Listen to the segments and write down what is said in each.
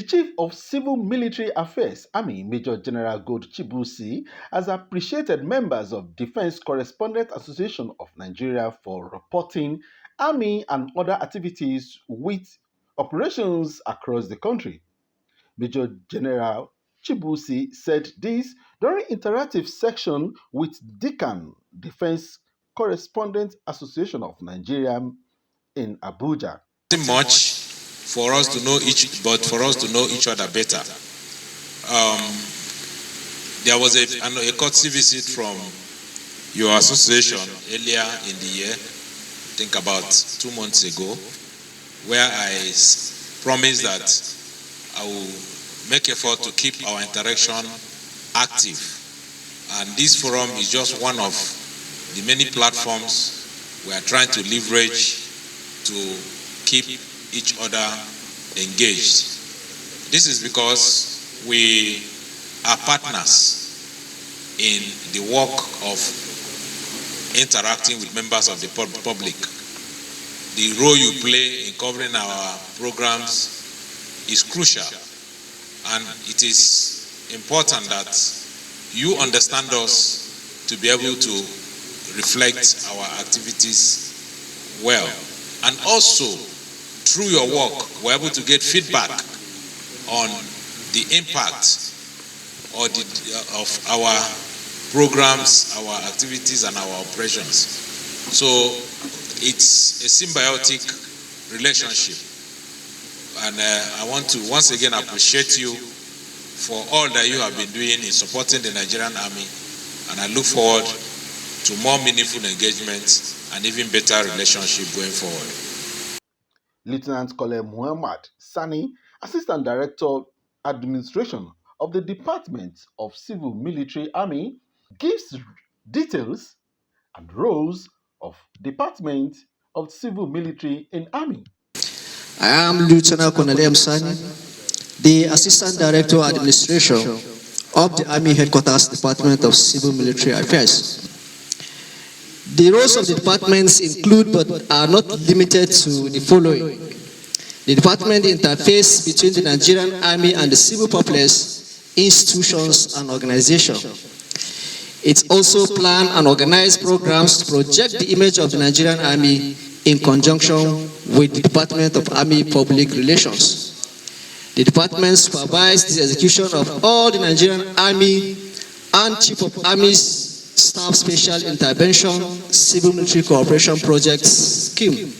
The Chief of Civil Military Affairs, Army Major General Gold Chibusi, has appreciated members of Defense Correspondent Association of Nigeria for reporting Army and other activities with operations across the country. Major General Chibusi said this during interactive section with DECAN, Defense Correspondent Association of Nigeria in Abuja. Much for us to know each other better. There was a courtesy visit from your association earlier in the year, I think about 2 months ago, where I promised that I will make effort to keep our interaction active. And this forum is just one of the many platforms we are trying to leverage to keep each other engaged. This is because we are partners in the work of interacting with members of the public. The role you play in covering our programs is crucial, and it is important that you understand us to be able to reflect our activities well. And also, through your work, we're able to get feedback on the impact of our programs, our activities, and our operations. So it's a symbiotic relationship. And I want to once again appreciate you for all that you have been doing in supporting the Nigerian Army. And I look forward to more meaningful engagement and even better relationship going forward. Lieutenant Colonel Muhammad Sani, Assistant Director, Administration of the Department of Civil Military Army, gives details and roles of Department of Civil Military in Army. I am Lieutenant Colonel M. Sani, the Assistant Director, Administration of the Army Headquarters Department of Civil Military Affairs. The roles of the departments include but are not limited to the following. The department interface between the Nigerian Army and the civil populace, institutions and organizations. It also plan and organize programs to project the image of the Nigerian Army in conjunction with the Department of Army Public Relations. The department supervises the execution of all the Nigerian Army and Chief of Army's Staff Special Intervention Civil Military Cooperation Project Scheme.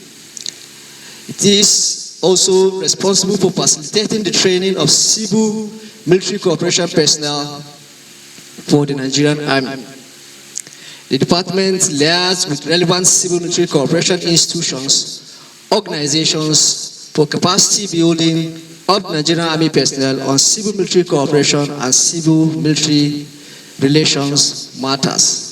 It is also responsible for facilitating the training of civil military cooperation personnel for the Nigerian Army. The department liaises with relevant civil military cooperation institutions, organizations for capacity building of the Nigerian Army personnel on civil military cooperation and civil military relations matters.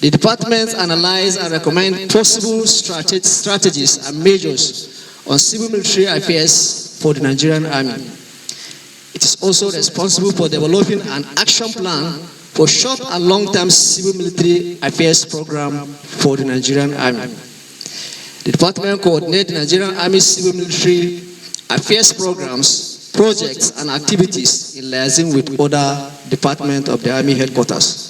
The department analyzes and recommends possible strategies and measures on civil military affairs for the Nigerian Army. It is also responsible for developing an action plan for short and long-term civil military affairs program for the Nigerian Army. The department coordinates the Nigerian Army civil military affairs programs, projects, and activities in liaison with other departments of the Army headquarters.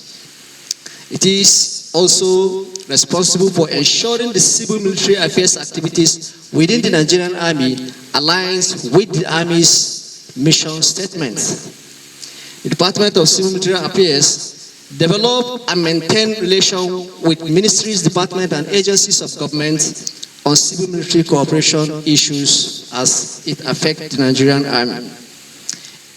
It is also responsible for ensuring the civil military affairs activities within the Nigerian Army aligns with the Army's mission statement. The Department of Civil Military Affairs develop and maintain relations with ministries, departments, and agencies of government on civil military cooperation issues as it affects the Nigerian Army.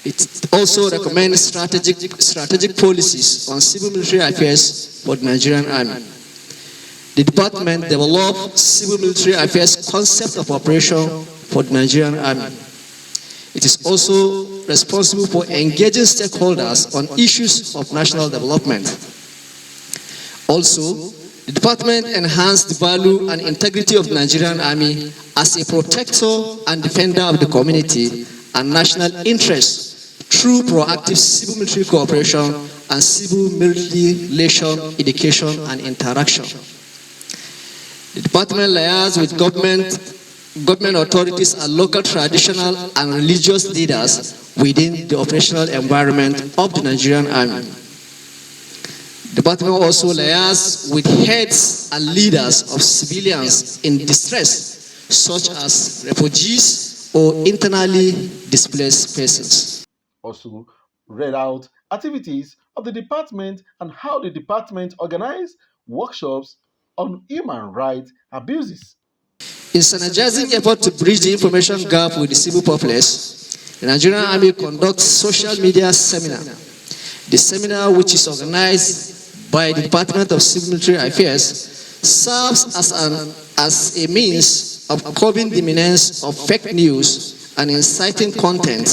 It also recommends strategic policies on civil military affairs for the Nigerian Army. The department develops civil military affairs concept of operation for the Nigerian Army. It is also responsible for engaging stakeholders on issues of national development. Also, the department enhances the value and integrity of the Nigerian Army as a protector and defender of the community and national interests through proactive civil military cooperation and civil military relation, education, and interaction. The department liaises with government government authorities and local traditional and religious leaders within the operational environment of the Nigerian Army. The department also liaises with heads and leaders of civilians in distress, such as refugees or internally displaced persons. Also read out activities of the department and how the department organized workshops on human rights abuses. In synergizing effort to bridge the information gap with the civil populace, the Nigerian Army conducts social media seminar. The seminar, which is organized by the Department of Civil Military Affairs, serves as a means of curbing the menace of fake news and inciting content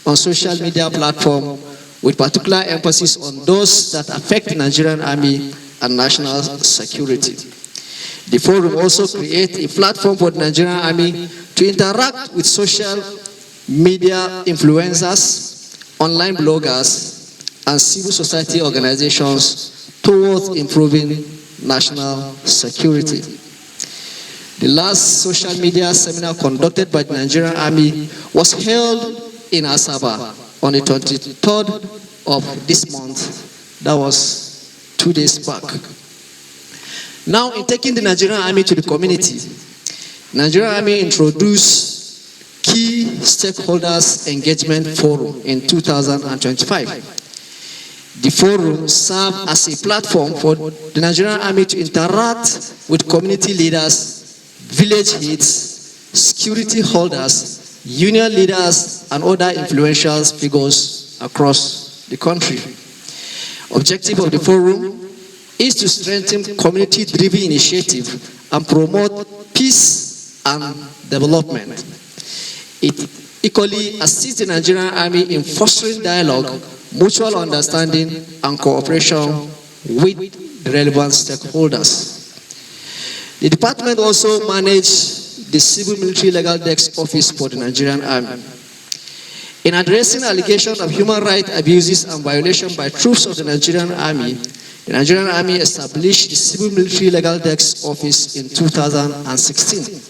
on social media platforms, with particular emphasis on those that affect the Nigerian Army and national security. The forum also creates a platform for the Nigerian Army to interact with social media influencers, online bloggers, and civil society organizations towards improving national security. The last social media seminar conducted by the Nigerian Army was held in Asaba on the 23rd of this month. That was 2 days back. Now, in taking the Nigerian Army to the community, Nigerian Army introduced key stakeholders engagement forum in 2025. The forum served as a platform for the Nigerian Army to interact with community leaders, village heads, security holders, union leaders, and other influential figures across the country. Objective of the forum is to strengthen community-driven initiative and promote peace and development. It equally assists the Nigerian Army in fostering dialogue, mutual understanding, and cooperation with the relevant stakeholders. The department also manages the Civil Military Legal Desk Office for the Nigerian Army. In addressing allegations of human rights abuses and violations by troops of the Nigerian Army, the Nigerian Army established the Civil Military Legal Desk Office in 2016.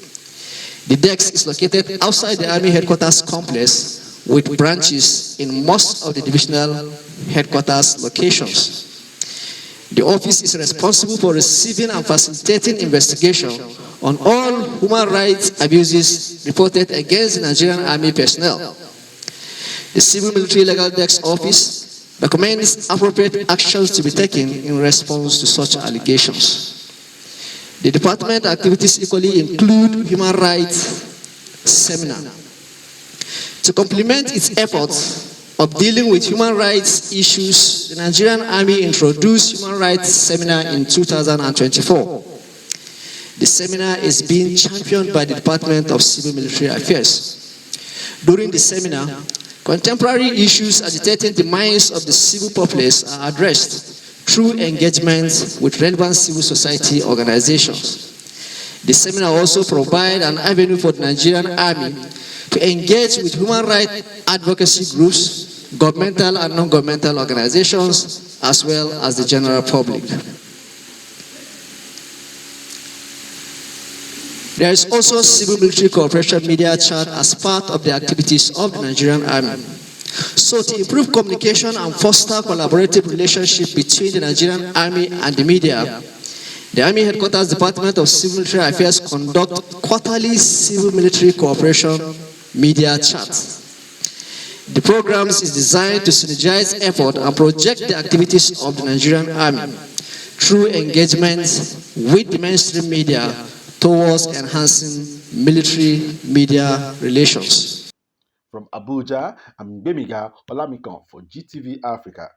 The desk is located outside the Army Headquarters complex with branches in most of the divisional headquarters locations. The office is responsible for receiving and facilitating investigation on all human rights abuses reported against the Nigerian Army personnel. The Civil Military Legal Desk Office recommends appropriate actions to be taken in response to such allegations. The department activities equally include human rights seminar. To complement its efforts of dealing with human rights issues, the Nigerian Army introduced human rights seminar in 2024. The seminar is being championed by the Department of Civil Military Affairs. During the seminar, contemporary issues agitating the minds of the civil populace are addressed through engagement with relevant civil society organizations. The seminar also provides an avenue for the Nigerian Army to engage with human rights advocacy groups, governmental and non-governmental organizations, as well as the general public. There is also civil military cooperation media chat as part of the activities of the Nigerian Army. So to improve communication and foster collaborative relationship between the Nigerian Army and the media, the Army Headquarters Department of Civil Military Affairs conduct quarterly civil military cooperation media chat. The program is designed to synergize effort and project the activities of the Nigerian Army through engagement with the mainstream media towards enhancing military media relations. From Abuja, I'm Bemiga Olamikan for GTV Africa.